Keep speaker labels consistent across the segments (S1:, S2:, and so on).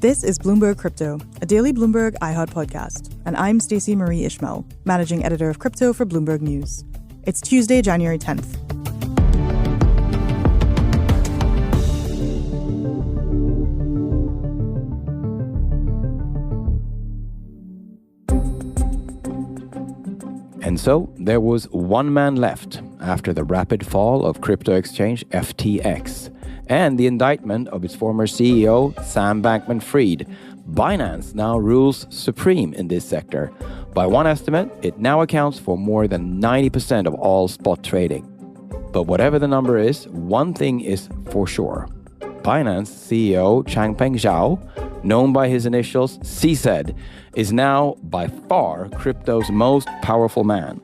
S1: This is Bloomberg Crypto, a daily Bloomberg iHeart podcast, and I'm Stacey Marie Ishmael, managing editor of crypto for Bloomberg News. It's Tuesday, January 10th.
S2: And so there was one man left after the rapid fall of crypto exchange FTX and the indictment of its former CEO Sam Bankman-Fried. Binance now rules supreme in this sector. By one estimate, it now accounts for more than 90% of all spot trading. But whatever the number is, one thing is for sure. Binance CEO Changpeng Zhao, known by his initials CZ, is now by far crypto's most powerful man.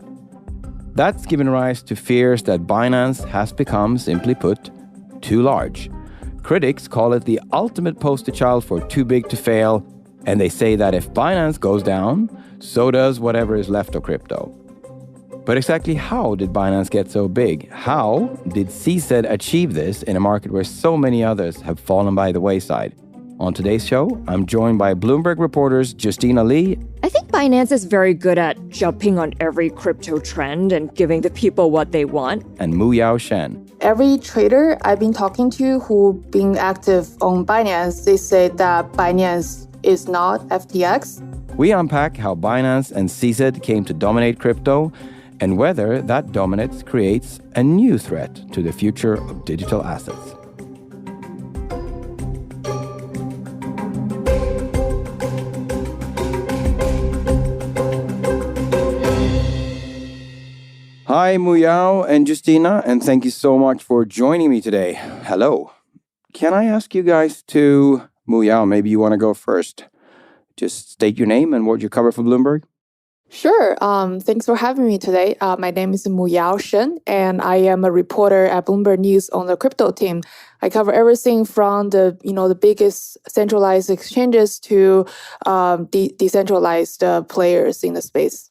S2: That's given rise to fears that Binance has become, simply put, too large. Critics call it the ultimate poster child for too big to fail, and they say that if Binance goes down, so does whatever is left of crypto. But exactly how did Binance get so big? How did CZ achieve this in a market where so many others have fallen by the wayside? On today's show, I'm joined by Bloomberg reporters Justina Lee.
S3: I think Binance is very good at jumping on every crypto trend and giving the people what they want.
S2: And Muyao Shen.
S4: Every trader I've been talking to who been active on Binance, they say that Binance is not FTX.
S2: We unpack how Binance and CZ came to dominate crypto and whether that dominance creates a new threat to the future of digital assets. Hi, Muyao and Justina, and thank you so much for joining me today. Hello. Can I ask you guys to, Muyao, maybe you want to go first. Just state your name and what you cover for Bloomberg.
S4: Sure. Thanks for having me today. My name is Muyao Shen, and I am a reporter at Bloomberg News on the crypto team. I cover everything from the biggest centralized exchanges to decentralized players in the space.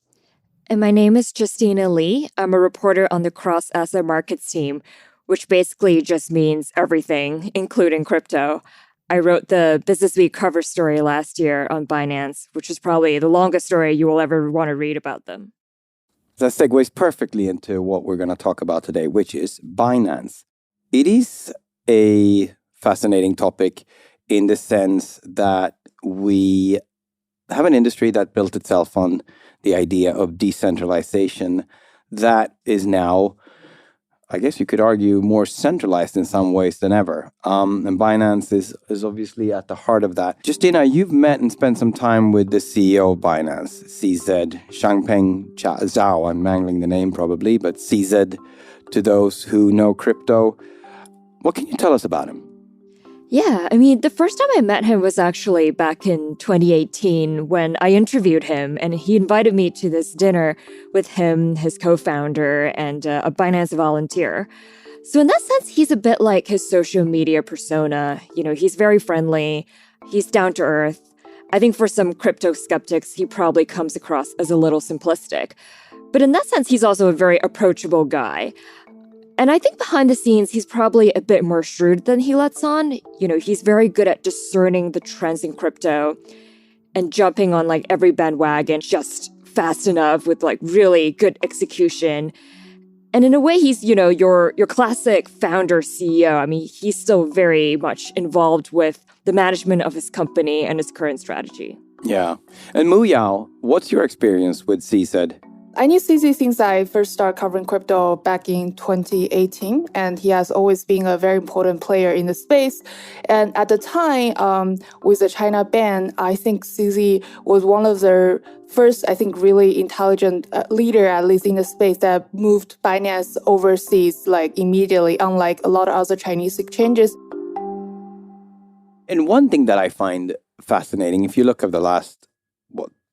S3: And my name is Justina Lee. I'm a reporter on the cross-asset markets team, which basically just means everything, including crypto. I wrote the Business Week cover story last year on Binance, which is probably the longest story you will ever want to read about them.
S2: That segues perfectly into what we're going to talk about today, which is Binance. It is a fascinating topic in the sense that we have an industry that built itself on the idea of decentralization that is now, I guess you could argue, more centralized in some ways than ever. And Binance is obviously at the heart of that. Justina, you've met and spent some time with the CEO of Binance, CZ, Changpeng Zhao. I'm mangling the name probably, but CZ to those who know crypto. What can you tell us about him?
S3: Yeah, the first time I met him was actually back in 2018 when I interviewed him, and he invited me to this dinner with him, his co-founder, and a Binance volunteer. So in that sense, he's a bit like his social media persona. He's very friendly, he's down to earth. I think for some crypto skeptics, he probably comes across as a little simplistic. But in that sense, he's also a very approachable guy. And I think behind the scenes, he's probably a bit more shrewd than he lets on. He's very good at discerning the trends in crypto and jumping on every bandwagon just fast enough with really good execution. And in a way, he's, your classic founder CEO. He's still very much involved with the management of his company and his current strategy.
S2: Yeah. And Muyao, what's your experience with CZ?
S4: I knew CZ since I first started covering crypto back in 2018, and he has always been a very important player in the space. And at the time, with the China ban, I think CZ was one of the first, really intelligent leader, at least in the space, that moved Binance overseas immediately, unlike a lot of other Chinese exchanges.
S2: And one thing that I find fascinating, if you look at the last,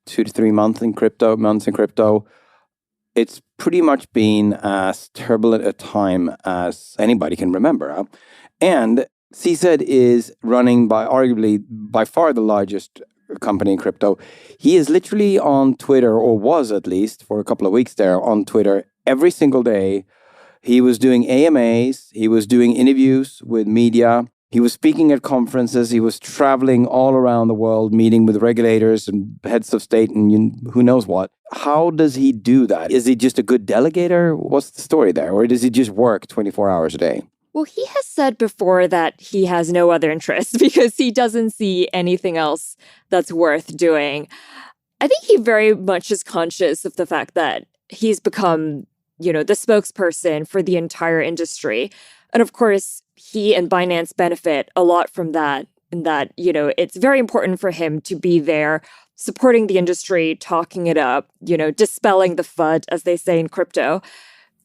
S2: 2 to 3 months in crypto, it's pretty much been as turbulent a time as anybody can remember. And CZ is running by far the largest company in crypto. He is literally on Twitter, or was at least for a couple of weeks there on Twitter every single day. He was doing AMAs, he was doing interviews with media, He was speaking at conferences. He was traveling all around the world, meeting with regulators and heads of state and who knows what. How does he do that? Is he just a good delegator? What's the story there? Or does he just work 24 hours a day?
S3: Well, he has said before that he has no other interests because he doesn't see anything else that's worth doing. I think he very much is conscious of the fact that he's become, the spokesperson for the entire industry. And of course, he and Binance benefit a lot from that, in that, it's very important for him to be there, supporting the industry, talking it up, dispelling the FUD, as they say in crypto.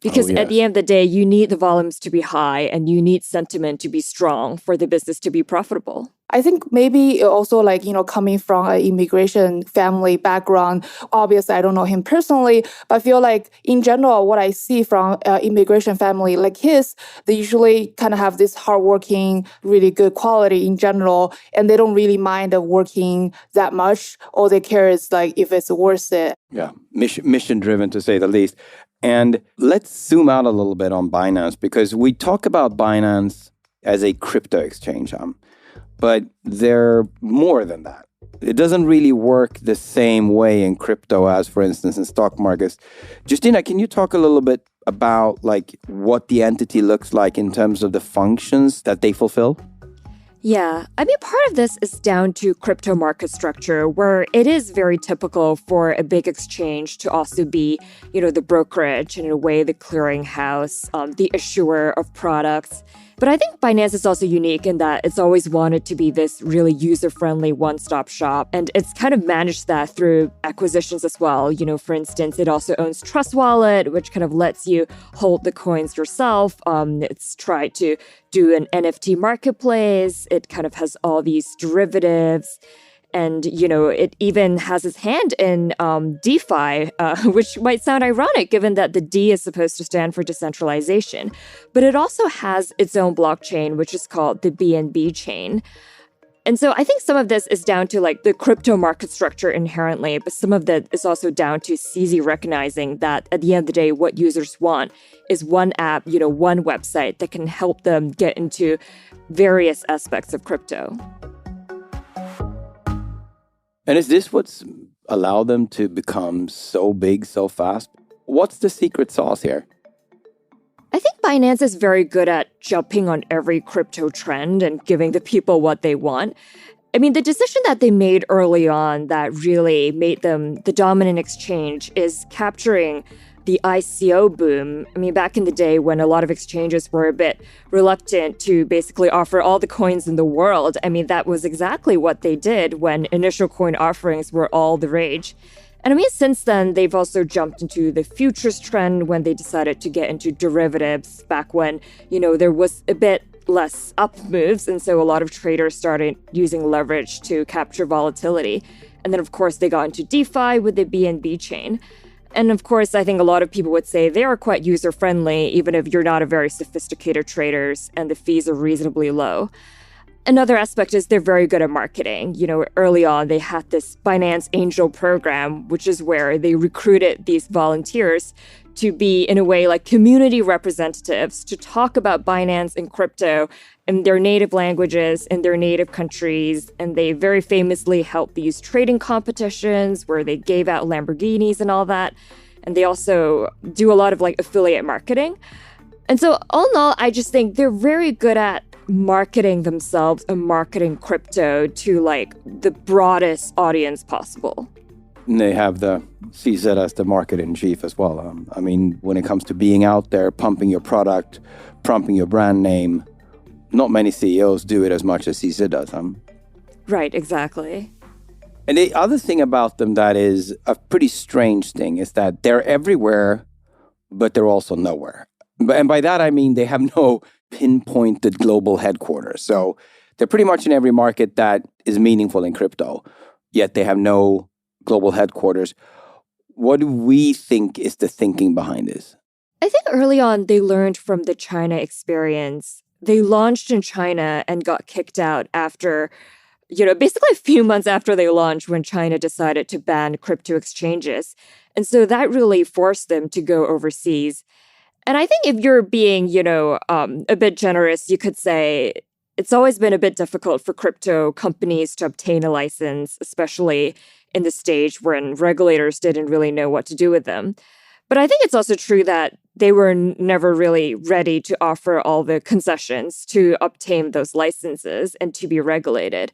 S3: Because at the end of the day, you need the volumes to be high and you need sentiment to be strong for the business to be profitable.
S4: I think maybe also coming from an immigration family background, obviously I don't know him personally, but I feel like in general, what I see from an immigration family like his, they usually kind of have this hardworking, really good quality in general, and they don't really mind working that much. All they care is if it's worth it.
S2: Yeah, mission driven to say the least. And let's zoom out a little bit on Binance, because we talk about Binance as a crypto exchange, but they're more than that. It doesn't really work the same way in crypto as, for instance, in stock markets. Justina, can you talk a little bit about what the entity looks like in terms of the functions that they fulfill?
S3: Yeah, part of this is down to crypto market structure, where it is very typical for a big exchange to also be, the brokerage and in a way the clearinghouse, the issuer of products. But I think Binance is also unique in that it's always wanted to be this really user-friendly one-stop shop. And it's kind of managed that through acquisitions as well. For instance, it also owns Trust Wallet, which kind of lets you hold the coins yourself. It's tried to do an NFT marketplace. It kind of has all these derivatives. And, it even has its hand in DeFi, which might sound ironic given that the D is supposed to stand for decentralization. But it also has its own blockchain, which is called the BNB chain. And so I think some of this is down to the crypto market structure inherently, but some of that is also down to CZ recognizing that at the end of the day, what users want is one app, one website that can help them get into various aspects of crypto.
S2: And is this what's allowed them to become so big so fast? What's the secret sauce here?
S3: I think Binance is very good at jumping on every crypto trend and giving the people what they want. The decision that they made early on that really made them the dominant exchange is capturing the ICO boom. Back in the day when a lot of exchanges were a bit reluctant to basically offer all the coins in the world, that was exactly what they did when initial coin offerings were all the rage. And since then, they've also jumped into the futures trend when they decided to get into derivatives back when, there was a bit less up moves. And so a lot of traders started using leverage to capture volatility. And then, of course, they got into DeFi with the BNB chain. And of course, I think a lot of people would say they are quite user-friendly, even if you're not a very sophisticated traders and the fees are reasonably low. Another aspect is they're very good at marketing. Early on, they had this Binance Angel program, which is where they recruited these volunteers to be, in a way, community representatives to talk about Binance and crypto in their native languages, in their native countries. And they very famously helped these trading competitions where they gave out Lamborghinis and all that. And they also do a lot of affiliate marketing. And so all in all, I just think they're very good at marketing themselves and marketing crypto to the broadest audience possible.
S2: And they have the CZ as the marketing chief as well. When it comes to being out there, pumping your product, pumping your brand name, not many CEOs do it as much as CZ does.
S3: Right, exactly.
S2: And the other thing about them that is a pretty strange thing is that they're everywhere, but they're also nowhere. And by that, I mean they have no pinpointed global headquarters. So they're pretty much in every market that is meaningful in crypto, yet they have no global headquarters. What do we think is the thinking behind this?
S3: I think early on, they learned from the China experience. They launched in China and got kicked out after, basically a few months after they launched when China decided to ban crypto exchanges. And so that really forced them to go overseas. And I think if you're being, a bit generous, you could say it's always been a bit difficult for crypto companies to obtain a license, especially in the stage when regulators didn't really know what to do with them. But I think it's also true that they were never really ready to offer all the concessions to obtain those licenses and to be regulated.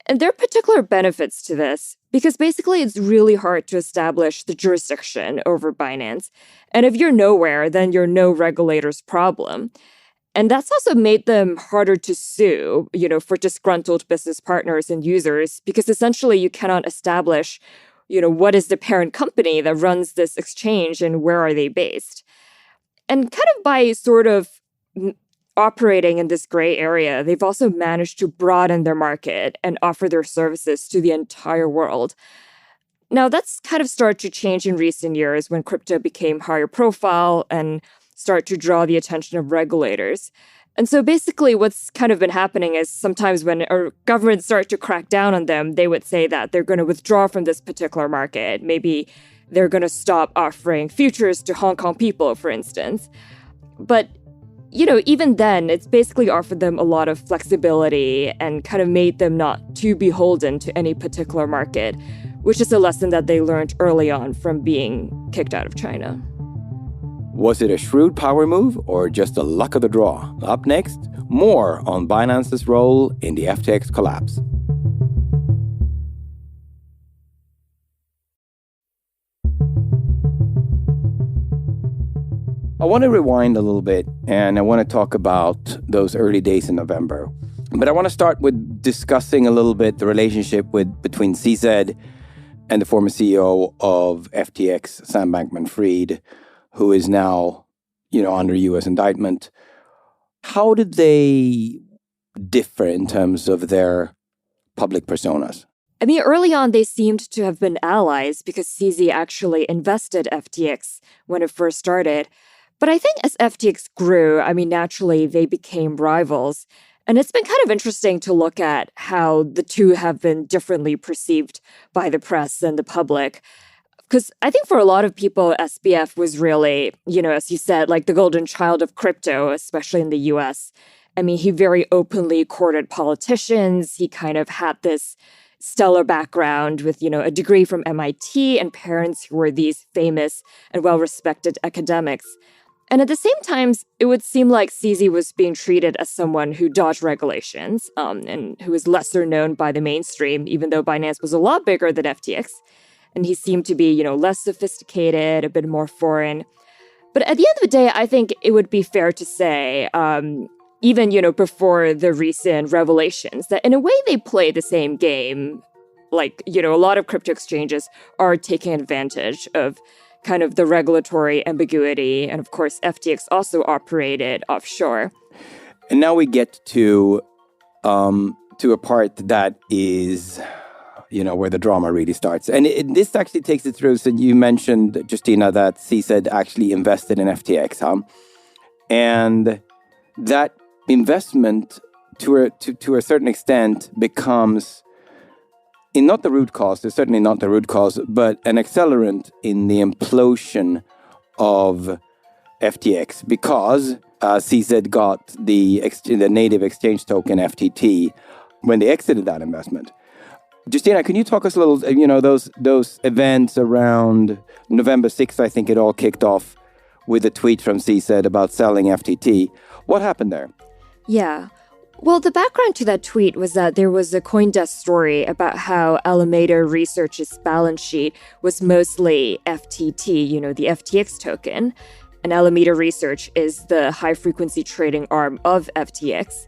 S3: And there are particular benefits to this because basically it's really hard to establish the jurisdiction over Binance. And if you're nowhere, then you're no regulator's problem. And that's also made them harder to sue, for disgruntled business partners and users, because essentially you cannot establish, what is the parent company that runs this exchange and where are they based? And kind of by sort of operating in this gray area, they've also managed to broaden their market and offer their services to the entire world. Now, that's kind of started to change in recent years when crypto became higher profile and start to draw the attention of regulators. And so basically what's kind of been happening is sometimes when a government starts to crack down on them, they would say that they're going to withdraw from this particular market. Maybe they're going to stop offering futures to Hong Kong people, for instance. But, even then, it's basically offered them a lot of flexibility and kind of made them not too beholden to any particular market, which is a lesson that they learned early on from being kicked out of China.
S2: Was it a shrewd power move or just the luck of the draw? Up next, more on Binance's role in the FTX collapse. I want to rewind a little bit and I want to talk about those early days in November. But I want to start with discussing a little bit the relationship between CZ and the former CEO of FTX, Sam Bankman-Fried, who is now, under U.S. indictment. How did they differ in terms of their public personas?
S3: I mean, early on, they seemed to have been allies because CZ actually invested FTX when it first started. But I think as FTX grew, naturally, they became rivals. And it's been kind of interesting to look at how the two have been differently perceived by the press and the public. Because I think for a lot of people, SBF was really, as you said, like the golden child of crypto, especially in the US. He very openly courted politicians. He kind of had this stellar background with, a degree from MIT and parents who were these famous and well-respected academics. And at the same time, it would seem like CZ was being treated as someone who dodged regulations and who was lesser known by the mainstream, even though Binance was a lot bigger than FTX. And he seemed to be, less sophisticated, a bit more foreign. But at the end of the day, I think it would be fair to say, even, before the recent revelations, that in a way they play the same game. Like, a lot of crypto exchanges are taking advantage of kind of the regulatory ambiguity. And of course, FTX also operated offshore.
S2: And now we get to a part that is, where the drama really starts. And this actually takes it through. So you mentioned, Justina, that CZ actually invested in FTX, huh? And that investment, to a certain extent, becomes not the root cause, it's certainly not the root cause, but an accelerant in the implosion of FTX because CZ got the native exchange token FTT when they exited that investment. Justina, can you talk us a little, those events around November 6th, I think it all kicked off with a tweet from CZ about selling FTT. What happened there?
S3: Yeah. Well, the background to that tweet was that there was a CoinDesk story about how Alameda Research's balance sheet was mostly FTT, the FTX token. And Alameda Research is the high-frequency trading arm of FTX.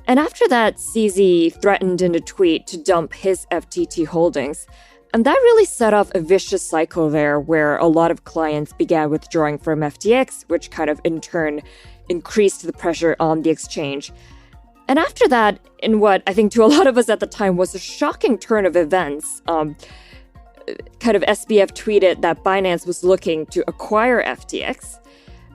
S3: And after that, CZ threatened in a tweet to dump his FTT holdings. And that really set off a vicious cycle there where a lot of clients began withdrawing from FTX, which kind of in turn increased the pressure on the exchange. And after that, in what I think to a lot of us at the time was a shocking turn of events, kind of SBF tweeted that Binance was looking to acquire FTX.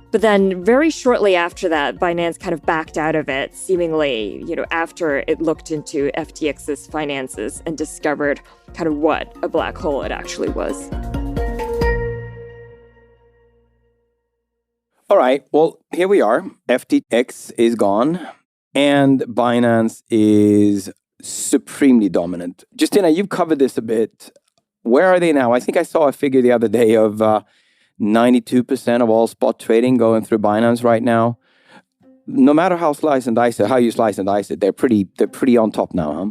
S3: But then very shortly after that, Binance kind of backed out of it, seemingly, after it looked into FTX's finances and discovered kind of what a black hole it actually was.
S2: All right, well, here we are. FTX is gone. and Binance is supremely dominant. Justina, you've covered this a bit. Where are they now? I think I saw a figure the other day of 92% of all spot trading going through Binance right now. No matter how you slice and dice it, they're pretty on top now, huh?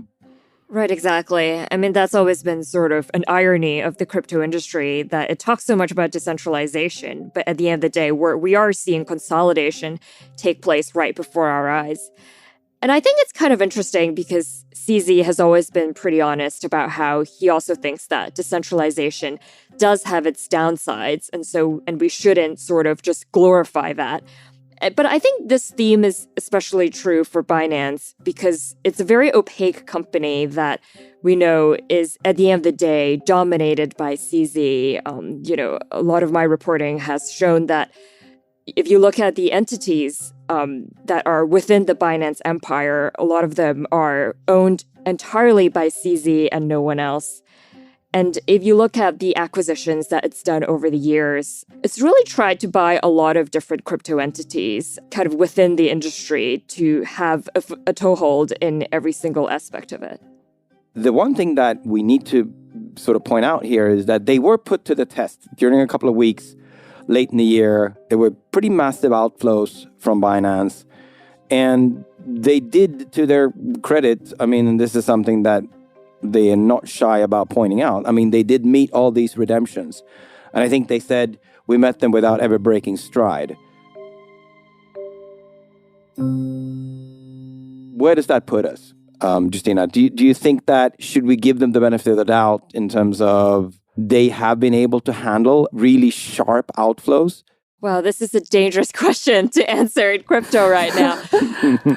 S3: Right, exactly. I mean, that's always been sort of an irony of the crypto industry, that it talks so much about decentralization, but at the end of the day, we are seeing consolidation take place right before our eyes. And I think it's kind of interesting because CZ has always been pretty honest about how he also thinks that decentralization does have its downsides, and we shouldn't sort of just glorify that. But I think this theme is especially true for Binance because it's a very opaque company that we know is, at the end of the day, dominated by CZ. A lot of my reporting has shown that if you look at the entities that are within the Binance empire, a lot of them are owned entirely by CZ and no one else. And if you look at the acquisitions that it's done over the years, it's really tried to buy a lot of different crypto entities kind of within the industry to have a toehold in every single aspect of it.
S2: The one thing that we need to sort of point out here is that they were put to the test during a couple of weeks late in the year. There were pretty massive outflows from Binance. And they did, to their credit, I mean, and this is something that they are not shy about pointing out. I mean, they did meet all these redemptions. And I think they said we met them without ever breaking stride. Where does that put us, Justina? Do you think that, should we give them the benefit of the doubt in terms of they have been able to handle really sharp outflows?
S3: Wow, this is a dangerous question to answer in crypto right now.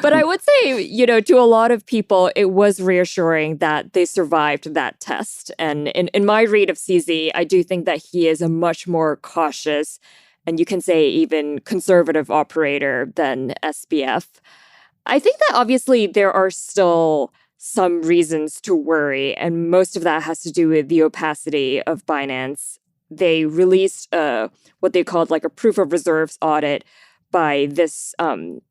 S3: But I would say, to a lot of people, it was reassuring that they survived that test. And in my read of CZ, I do think that he is a much more cautious, and you can say even conservative operator than SBF. I think that obviously there are still some reasons to worry, and most of that has to do with the opacity of Binance. They released what they called like a proof of reserves audit by this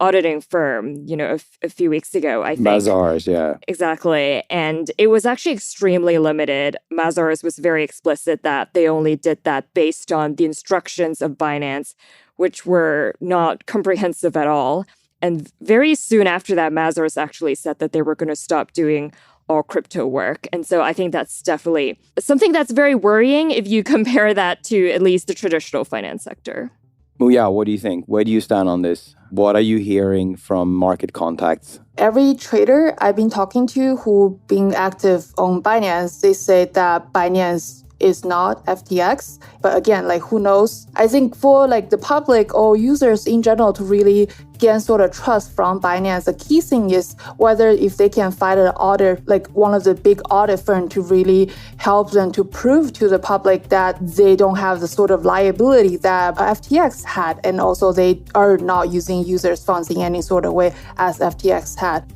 S3: auditing firm, a few weeks ago, I think.
S2: Mazars, yeah.
S3: Exactly. And it was actually extremely limited. Mazars was very explicit that they only did that based on the instructions of Binance, which were not comprehensive at all. And very soon after that, Mazars actually said that they were going to stop doing all crypto work. And so I think that's definitely something that's very worrying if you compare that to at least the traditional finance sector.
S2: Muyao, what do you think? Where do you stand on this? What are you hearing from market contacts?
S4: Every trader I've been talking to who been active on Binance, they say that Binance is not FTX. But again, who knows? I think for the public or users in general to really gain sort of trust from Binance, the key thing is whether if they can find an audit, one of the big audit firms to really help them to prove to the public that they don't have the sort of liability that FTX had. And also they are not using users' funds in any sort of way as FTX had.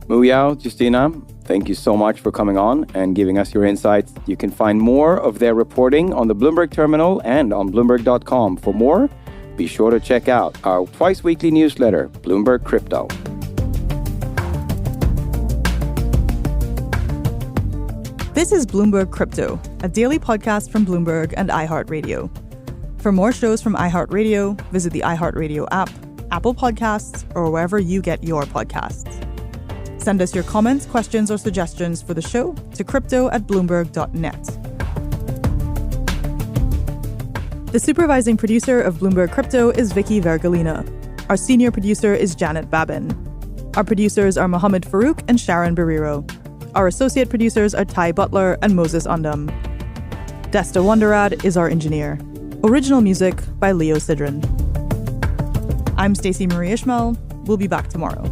S2: Muyao, Justina, thank you so much for coming on and giving us your insights. You can find more of their reporting on the Bloomberg terminal and on Bloomberg.com. For more, be sure to check out our twice-weekly newsletter, Bloomberg Crypto.
S1: This is Bloomberg Crypto, a daily podcast from Bloomberg and iHeartRadio. For more shows from iHeartRadio, visit the iHeartRadio app, Apple Podcasts, or wherever you get your podcasts. Send us your comments, questions, or suggestions for the show to crypto@bloomberg.net. The supervising producer of Bloomberg Crypto is Vicky Vergolina. Our senior producer is Janet Babin. Our producers are Mohammed Farouk and Sharon Barrero. Our associate producers are Ty Butler and Moses Undum. Desta Wonderad is our engineer. Original music by Leo Sidran. I'm Stacey Marie Ishmael. We'll be back tomorrow.